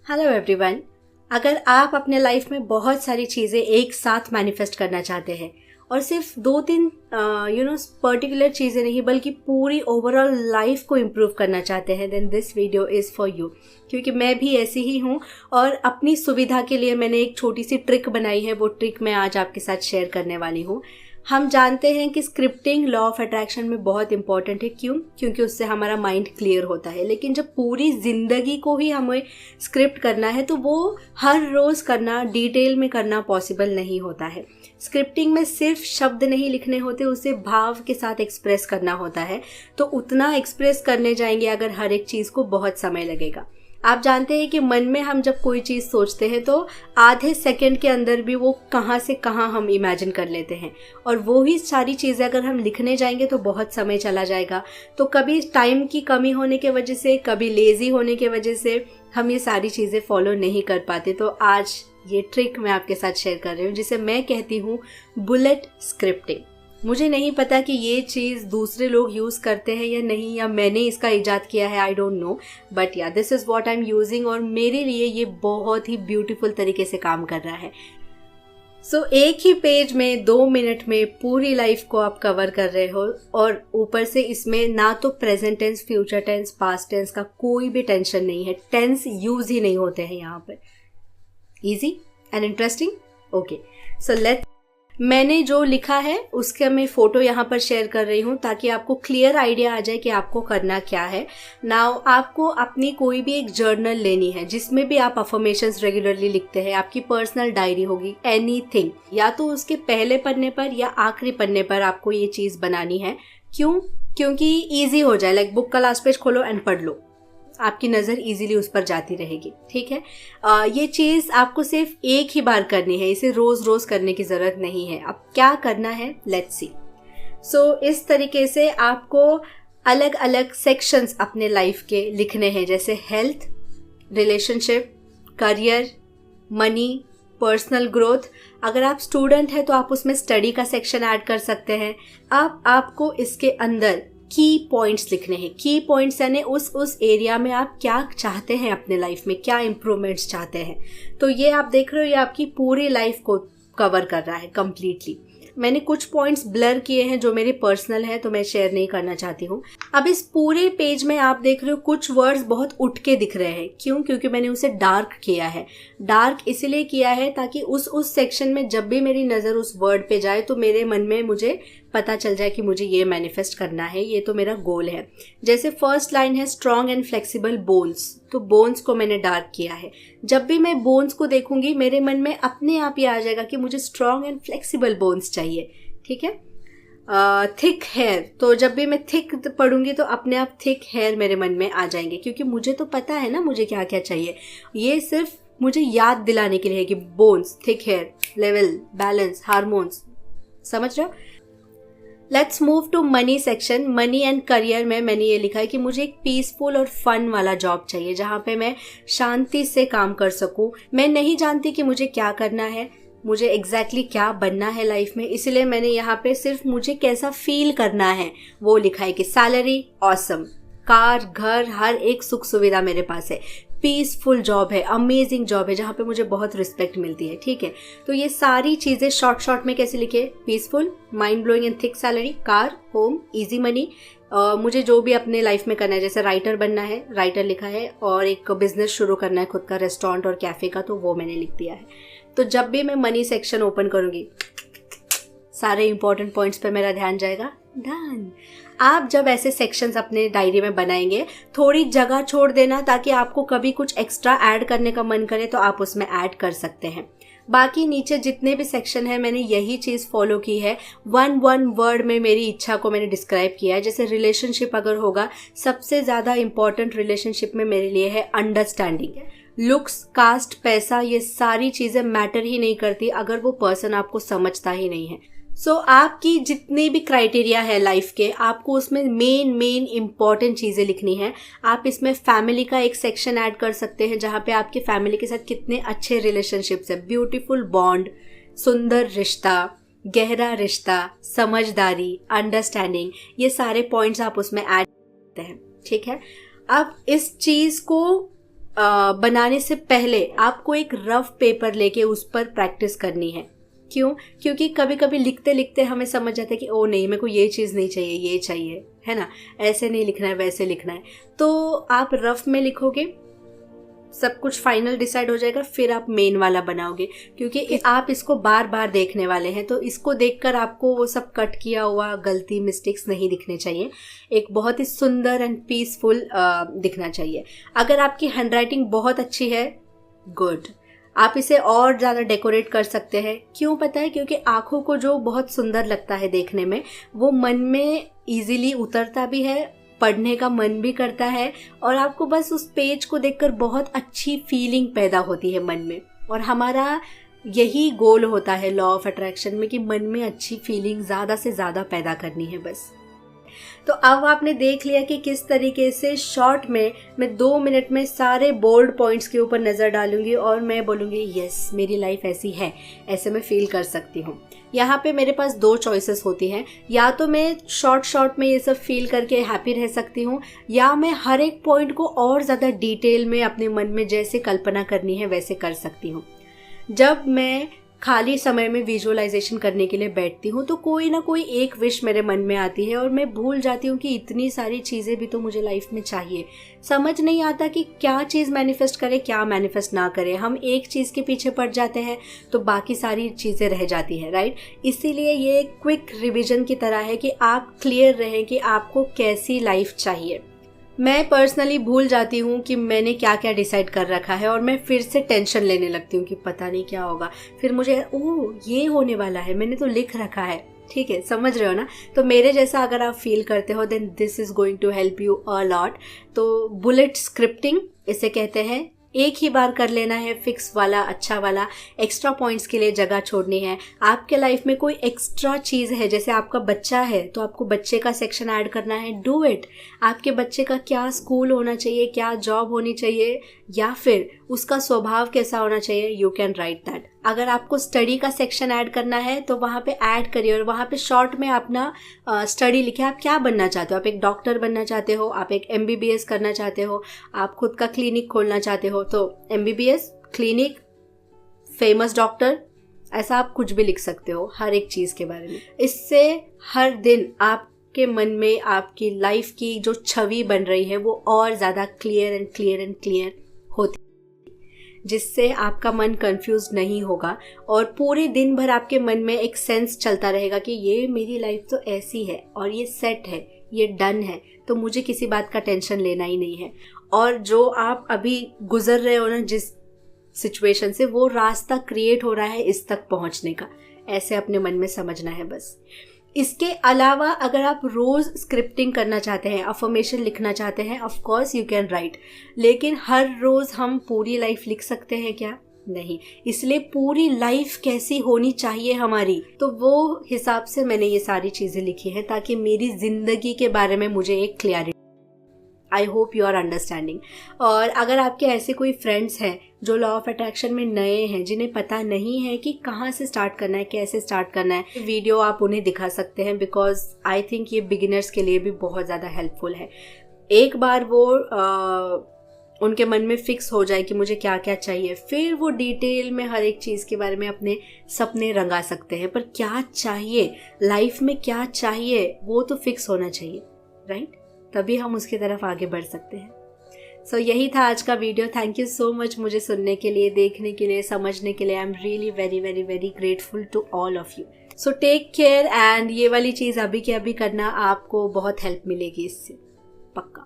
Hello everyone. अगर आप अपने लाइफ में बहुत सारी चीज़ें एक साथ मैनिफेस्ट करना चाहते हैं और सिर्फ 2-3 पर्टिकुलर चीज़ें नहीं बल्कि पूरी ओवरऑल लाइफ को इम्प्रूव करना चाहते हैं, then this video is for you. क्योंकि मैं भी ऐसी ही हूँ और अपनी सुविधा के लिए मैंने एक छोटी सी ट्रिक बनाई है। वो ट्रिक मैं आज आपके साथ शेयर करने वाली हूँ। हम जानते हैं कि स्क्रिप्टिंग लॉ ऑफ अट्रैक्शन में बहुत इंपॉर्टेंट है। क्यों? क्योंकि उससे हमारा माइंड क्लियर होता है। लेकिन जब पूरी ज़िंदगी को ही हमें स्क्रिप्ट करना है तो वो हर रोज़ करना, डिटेल में करना पॉसिबल नहीं होता है। स्क्रिप्टिंग में सिर्फ शब्द नहीं लिखने होते, उसे भाव के साथ एक्सप्रेस करना होता है। तो उतना एक्सप्रेस करने जाएंगे अगर हर एक चीज़ को बहुत समय लगेगा। आप जानते हैं कि मन में हम जब कोई चीज़ सोचते हैं तो आधे सेकंड के अंदर भी वो कहाँ से कहाँ हम इमेजिन कर लेते हैं, और वो ही सारी चीज़ें अगर हम लिखने जाएंगे तो बहुत समय चला जाएगा। तो कभी टाइम की कमी होने के वजह से, कभी लेज़ी होने के वजह से हम ये सारी चीज़ें फॉलो नहीं कर पाते। तो आज ये ट्रिक मैं आपके साथ शेयर कर रही हूँ जिसे मैं कहती हूँ बुलेट स्क्रिप्टिंग। मुझे नहीं पता कि ये चीज़ दूसरे लोग यूज़ करते हैं या नहीं, या मैंने इसका इजाद किया है, आई डोंट नो, बट या this is what I am using और मेरे लिए ये बहुत ही ब्यूटीफुल तरीके से काम कर रहा है। सो एक ही पेज में 2 मिनट में पूरी लाइफ को आप कवर कर रहे हो, और ऊपर से इसमें ना तो present tense, future tense, past tense का कोई भी टेंशन नहीं है। टेंस यूज ही नहीं होते हैं यहाँ पर। Easy and interesting. ओके, सो मैंने जो लिखा है उसका मैं फोटो यहाँ पर शेयर कर रही हूँ ताकि आपको क्लियर आइडिया आ जाए कि आपको करना क्या है। नाउ आपको अपनी कोई भी एक जर्नल लेनी है जिसमें भी आप अफर्मेशंस रेगुलरली लिखते हैं। आपकी पर्सनल डायरी होगी, एनीथिंग, या तो उसके पहले पन्ने पर या आखिरी पन्ने पर आपको ये चीज़ बनानी है। क्यों? क्योंकि ईजी हो जाए। लाइक बुक का लास्ट पेज खोलो एंड पढ़ लो, आपकी नज़र इजीली उस पर जाती रहेगी। ठीक है, ये चीज़ आपको सिर्फ एक ही बार करनी है, इसे रोज़ रोज़ करने की ज़रूरत नहीं है। अब क्या करना है, लेट्स सी। सो इस तरीके से आपको अलग अलग सेक्शंस अपने लाइफ के लिखने हैं, जैसे health, relationship, career, money, personal growth. अगर आप स्टूडेंट हैं तो आप उसमें स्टडी का सेक्शन ऐड कर सकते हैं। अब आपको इसके अंदर की पॉइंट्स लिखने हैं। की पॉइंट्स यानी उस एरिया में आप क्या चाहते हैं अपने लाइफ में, क्या इम्प्रूवमेंट्स चाहते हैं। तो ये आप देख रहे हो, ये आपकी पूरी लाइफ को कवर कर रहा है कम्प्लीटली। मैंने कुछ पॉइंट्स ब्लर किए हैं जो मेरे पर्सनल हैं, तो मैं शेयर नहीं करना चाहती हूँ। अब इस पूरे पेज में आप देख रहे हो कुछ वर्ड्स बहुत उठ के दिख रहे हैं। क्यों? क्योंकि मैंने उसे डार्क किया है। डार्क इसलिए किया है ताकि उस सेक्शन में जब भी मेरी नज़र उस वर्ड पे जाए तो मेरे मन में मुझे पता चल जाए कि मुझे ये मैनिफेस्ट करना है, ये तो मेरा गोल है। जैसे फर्स्ट लाइन है स्ट्रॉन्ग एंड फ्लेक्सिबल बोन्स, तो बोन्स को मैंने डार्क किया है। जब भी मैं बोन्स को देखूंगी मेरे मन में अपने आप ये आ जाएगा कि मुझे स्ट्रॉन्ग एंड फ्लेक्सिबल बोन्स चाहिए। ठीक है। थिक हेयर, तो जब भी मैं थिक पढ़ूंगी तो अपने आप थिक हेयर मेरे मन में आ जाएंगे, क्योंकि मुझे तो पता है ना मुझे क्या क्या चाहिए। ये सिर्फ मुझे याद दिलाने के लिए है कि bones, thick hair, level, balance, hormones. समझ रहे हो? Let's move to money section. Money and career में मैंने ये लिखा है कि मुझे एक पीसफुल और फन वाला जॉब चाहिए जहाँ पे मैं शांति से काम कर सकूँ। मैं नहीं जानती कि मुझे क्या करना है, मुझे एग्जैक्टली क्या बनना है लाइफ में, इसलिए मैंने यहाँ पे सिर्फ मुझे कैसा फील करना है वो लिखा है कि सैलरी ऑसम, कार, घर, हर एक सुख सुविधा मेरे पास है, पीसफुल जॉब है, अमेजिंग जॉब है जहाँ पे मुझे बहुत रिस्पेक्ट मिलती है। ठीक है, तो ये सारी चीज़ें शॉर्ट में कैसे लिखे? Peaceful, mind blowing and thick salary, car, home, easy money. मुझे जो भी अपने लाइफ में करना है, जैसे राइटर बनना है, राइटर लिखा है, और एक बिजनेस शुरू करना है खुद का, रेस्टोरेंट और कैफे का, तो वो मैंने लिख दिया है। तो जब भी मैं मनी सेक्शन ओपन करूंगी सारे इंपॉर्टेंट पॉइंट्स पे मेरा ध्यान जाएगा। डन। आप जब ऐसे सेक्शंस अपने डायरी में बनाएंगे, थोड़ी जगह छोड़ देना ताकि आपको कभी कुछ एक्स्ट्रा ऐड करने का मन करे तो आप उसमें ऐड कर सकते हैं। बाकी नीचे जितने भी सेक्शन है मैंने यही चीज़ फॉलो की है। वन वर्ड में मेरी इच्छा को मैंने डिस्क्राइब किया है। जैसे रिलेशनशिप अगर होगा, सबसे ज़्यादा इंपॉर्टेंट रिलेशनशिप में मेरे लिए है अंडरस्टैंडिंग। लुक्स, कास्ट, पैसा, ये सारी चीज़ें मैटर ही नहीं करती अगर वो पर्सन आपको समझता ही नहीं है। सो आपकी जितनी भी क्राइटेरिया है लाइफ के, आपको उसमें मेन इंपॉर्टेंट चीज़ें लिखनी है। आप इसमें फैमिली का एक सेक्शन ऐड कर सकते हैं जहाँ पे आपके फैमिली के साथ कितने अच्छे रिलेशनशिप्स है, ब्यूटीफुल बॉन्ड, सुंदर रिश्ता, गहरा रिश्ता, समझदारी, अंडरस्टैंडिंग, ये सारे पॉइंट्स आप उसमें ऐड करते हैं। ठीक है। अब इस चीज़ को बनाने से पहले आपको एक रफ पेपर लेके उस पर प्रैक्टिस करनी है। क्यों? क्योंकि कभी कभी लिखते लिखते हमें समझ जाता है कि ओ नहीं, मेरे को ये चीज़ नहीं चाहिए, ये चाहिए, है ना, ऐसे नहीं लिखना है, वैसे लिखना है। तो आप रफ में लिखोगे, सब कुछ फाइनल डिसाइड हो जाएगा, फिर आप मेन वाला बनाओगे, क्योंकि आप इसको बार बार देखने वाले हैं। तो इसको देखकर आपको वो सब कट किया हुआ गलती, मिस्टेक्स नहीं दिखने चाहिए। एक बहुत ही सुंदर एंड पीसफुल दिखना चाहिए। अगर आपकी हैंडराइटिंग बहुत अच्छी है, गुड, आप इसे और ज़्यादा डेकोरेट कर सकते हैं। क्यों पता है? क्योंकि आँखों को जो बहुत सुंदर लगता है देखने में, वो मन में ईजिली उतरता भी है, पढ़ने का मन भी करता है, और आपको बस उस पेज को देखकर बहुत अच्छी फीलिंग पैदा होती है मन में। और हमारा यही गोल होता है लॉ ऑफ अट्रैक्शन में, कि मन में अच्छी फीलिंग ज़्यादा से ज़्यादा पैदा करनी है बस। तो अब आपने देख लिया कि किस तरीके से शॉर्ट में मैं 2 मिनट में सारे बोल्ड पॉइंट्स के ऊपर नज़र डालूंगी और मैं बोलूँगी यस, मेरी लाइफ ऐसी है, ऐसे मैं फील कर सकती हूँ। यहाँ पे मेरे पास 2 चॉइसेस होती हैं, या तो मैं शॉर्ट में ये सब फील करके हैप्पी रह सकती हूँ, या मैं हर एक पॉइंट को और ज़्यादा डिटेल में अपने मन में जैसे कल्पना करनी है वैसे कर सकती हूँ। जब मैं खाली समय में विजुअलाइजेशन करने के लिए बैठती हूँ तो कोई ना कोई एक विश मेरे मन में आती है और मैं भूल जाती हूँ कि इतनी सारी चीज़ें भी तो मुझे लाइफ में चाहिए। समझ नहीं आता कि क्या चीज़ मैनिफेस्ट करें, क्या मैनिफेस्ट ना करें। हम एक चीज़ के पीछे पड़ जाते हैं तो बाकी सारी चीज़ें रह जाती है, राइट। इसीलिए ये क्विक रिविजन की तरह है कि आप क्लियर रहें कि आपको कैसी लाइफ चाहिए। मैं पर्सनली भूल जाती हूँ कि मैंने क्या क्या डिसाइड कर रखा है और मैं फिर से टेंशन लेने लगती हूँ कि पता नहीं क्या होगा। फिर मुझे ये होने वाला है, मैंने तो लिख रखा है। ठीक है, समझ रहे हो ना। तो मेरे जैसा अगर आप फील करते हो then this is going to help you a lot. तो बुलेट स्क्रिप्टिंग इसे कहते हैं। एक ही बार कर लेना है, फिक्स वाला, अच्छा वाला। एक्स्ट्रा पॉइंट्स के लिए जगह छोड़नी है। आपके लाइफ में कोई एक्स्ट्रा चीज़ है, जैसे आपका बच्चा है तो आपको बच्चे का सेक्शन ऐड करना है, डू इट। आपके बच्चे का क्या स्कूल होना चाहिए, क्या जॉब होनी चाहिए, या फिर उसका स्वभाव कैसा होना चाहिए, यू कैन राइट दैट। अगर आपको स्टडी का सेक्शन ऐड करना है तो वहाँ पे ऐड करिए और वहाँ पे शॉर्ट में अपना स्टडी लिखे। आप क्या बनना चाहते हो? आप एक डॉक्टर बनना चाहते हो, आप एक MBBS करना चाहते हो, आप खुद का क्लिनिक खोलना चाहते हो, तो MBBS, क्लिनिक, फेमस डॉक्टर, ऐसा आप कुछ भी लिख सकते हो हर एक चीज़ के बारे में। इससे हर दिन आपके मन में आपकी लाइफ की जो छवि बन रही है वो और ज़्यादा क्लियर होती, जिससे आपका मन कंफ्यूज नहीं होगा और पूरे दिन भर आपके मन में एक सेंस चलता रहेगा कि ये मेरी लाइफ तो ऐसी है और ये सेट है, ये डन है, तो मुझे किसी बात का टेंशन लेना ही नहीं है। और जो आप अभी गुजर रहे हो ना जिस सिचुएशन से, वो रास्ता क्रिएट हो रहा है इस तक पहुंचने का। ऐसे अपने मन में समझना है बस। इसके अलावा अगर आप रोज स्क्रिप्टिंग करना चाहते हैं, अफर्मेशन लिखना चाहते हैं, of course you can write, लेकिन हर रोज हम पूरी लाइफ लिख सकते हैं क्या? नहीं। इसलिए पूरी लाइफ कैसी होनी चाहिए हमारी, तो वो हिसाब से मैंने ये सारी चीजें लिखी हैं ताकि मेरी जिंदगी के बारे में मुझे एक clarity. I hope you are understanding. और अगर आपके ऐसे कोई फ्रेंड्स हैं जो लॉ ऑफ अट्रैक्शन में नए हैं, जिन्हें पता नहीं है कि कहाँ से स्टार्ट करना है, कैसे स्टार्ट करना है, वीडियो आप उन्हें दिखा सकते हैं, बिकॉज आई थिंक ये बिगिनर्स के लिए भी बहुत ज़्यादा हेल्पफुल है। एक बार वो उनके मन में फिक्स हो जाए कि मुझे क्या क्या चाहिए, फिर वो डिटेल में हर एक चीज़ के बारे में अपने सपने रंगा सकते हैं। पर क्या चाहिए लाइफ में, क्या चाहिए, वो तो फिक्स होना चाहिए, राइट? तभी हम उसकी तरफ आगे बढ़ सकते हैं। सो यही था आज का video. Thank you so much मुझे सुनने के लिए, देखने के लिए, समझने के लिए। I am really very very very grateful to all of you. So take care and ये वाली चीज़ अभी के अभी करना, आपको बहुत हेल्प मिलेगी इससे, पक्का।